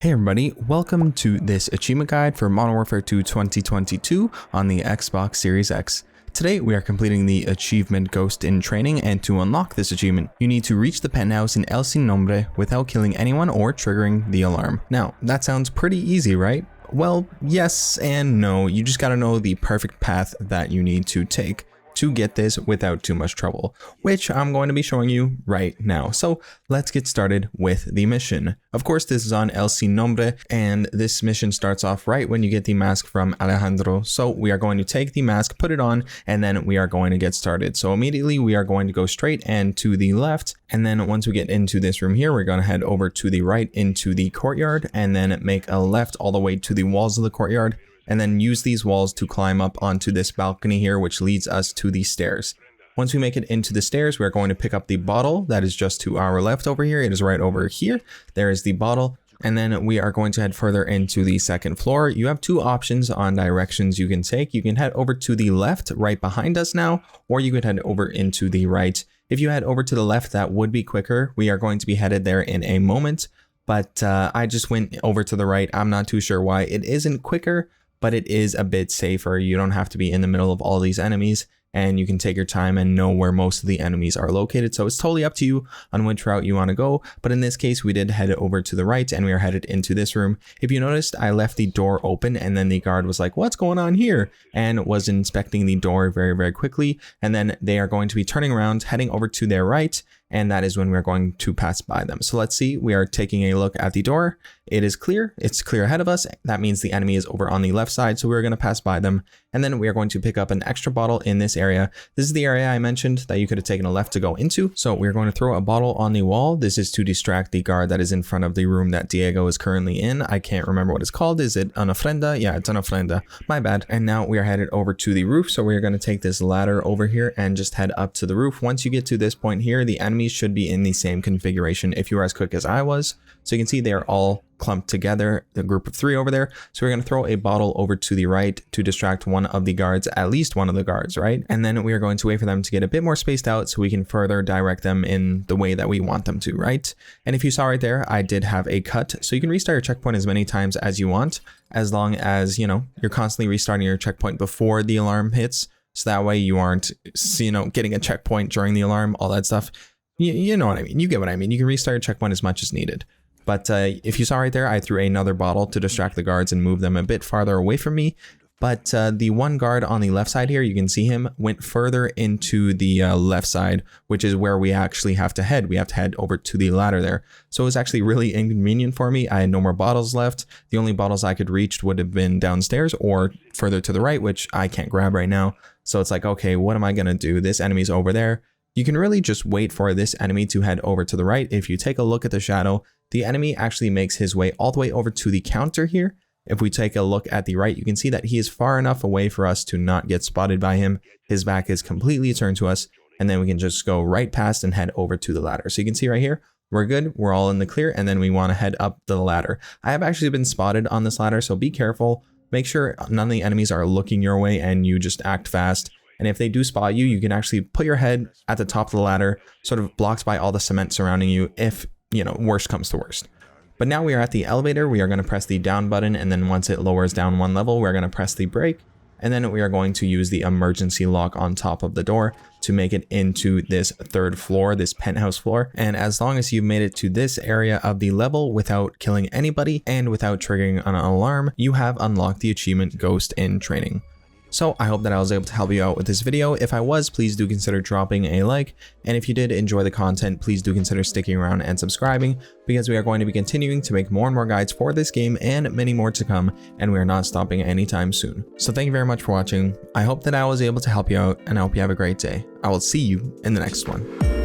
Hey everybody, welcome to this achievement guide for Modern Warfare 2 2022 on the Xbox Series X. Today we are completing the achievement Ghost in Training, and to unlock this achievement, you need to reach the penthouse in Sin Nombre without killing anyone or triggering the alarm. Now, that sounds pretty easy, right? Well, yes and no. You just gotta know the perfect path that you need to take to get this without too much trouble, which I'm going to be showing you right now. So let's get started with the mission. Of course, this is on Sin Nombre, and this mission starts off right when you get the mask from Alejandro. So we are going to take the mask, put it on, and then we are going to get started. So immediately we are going to go straight and to the left. And then once we get into this room here, we're going to head over to the right into the courtyard, and then make a left all the way to the walls of the courtyard, and then use these walls to climb up onto this balcony here, which leads us to the stairs. Once we make it into the stairs, we're going to pick up the bottle that is just to our left over here. It is right over here. There is the bottle. And then we are going to head further into the second floor. You have two options on directions you can take. You can head over to the left right behind us now, or you could head over into the right. If you head over to the left, that would be quicker. We are going to be headed there in a moment, but I just went over to the right. I'm not too sure why. It isn't quicker, but it is a bit safer. You don't have to be in the middle of all these enemies, and you can take your time and know where most of the enemies are located. So it's totally up to you on which route you want to go. But in this case, we did head over to the right, and we are headed into this room. If you noticed, I left the door open, and then the guard was like, "What's going on here?" and was inspecting the door very, very quickly. And then they are going to be turning around, heading over to their right, and that is when we're going to pass by them. So let's see, we are taking a look at the door. It is clear. It's clear ahead of us. That means the enemy is over on the left side. So we're going to pass by them. And then we are going to pick up an extra bottle in this area. This is the area I mentioned that you could have taken a left to go into. So we're going to throw a bottle on the wall. This is to distract the guard that is in front of the room that Diego is currently in. I can't remember what it's called. Is it an ofrenda? Yeah, it's an ofrenda. My bad. And now we are headed over to the roof. So we're going to take this ladder over here and just head up to the roof. Once you get to this point here, the enemies should be in the same configuration if you are as quick as I was. So you can see they are all clumped together, the group of three over there. So we're going to throw a bottle over to the right to distract one of the guards, at least one of the guards, right? And then we are going to wait for them to get a bit more spaced out so we can further direct them in the way that we want them to, right? And if you saw right there, I did have a cut. So you can restart your checkpoint as many times as you want, as long as, you know, you're constantly restarting your checkpoint before the alarm hits. So that way you aren't, you know, getting a checkpoint during the alarm, all that stuff. You know what I mean? You get what I mean. You can restart your checkpoint as much as needed. But if you saw right there, I threw another bottle to distract the guards and move them a bit farther away from me. But the one guard on the left side here, you can see him, went further into the left side, which is where we actually have to head. We have to head over to the ladder there. So it was actually really inconvenient for me. I had no more bottles left. The only bottles I could reach would have been downstairs or further to the right, which I can't grab right now. So it's like, okay, what am I going to do? This enemy's over there. You can really just wait for this enemy to head over to the right. If you take a look at the shadow, the enemy actually makes his way all the way over to the counter here. If we take a look at the right, you can see that he is far enough away for us to not get spotted by him. His back is completely turned to us, and then we can just go right past and head over to the ladder. So you can see right here, we're good. We're all in the clear, and then we want to head up the ladder. I have actually been spotted on this ladder, so be careful. Make sure none of the enemies are looking your way and you just act fast. And if they do spot you, you can actually put your head at the top of the ladder, sort of blocked by all the cement surrounding you if, you know, worst comes to worst. But now we are at the elevator. We are going to press the down button, and then once it lowers down one level, we're going to press the brake, and then we are going to use the emergency lock on top of the door to make it into this third floor, this penthouse floor. And as long as you've made it to this area of the level without killing anybody and without triggering an alarm, you have unlocked the achievement Ghost in Training. So I hope that I was able to help you out with this video. If I was, please do consider dropping a like. And if you did enjoy the content, please do consider sticking around and subscribing, because we are going to be continuing to make more and more guides for this game and many more to come, and we are not stopping anytime soon. So thank you very much for watching. I hope that I was able to help you out, and I hope you have a great day. I will see you in the next one.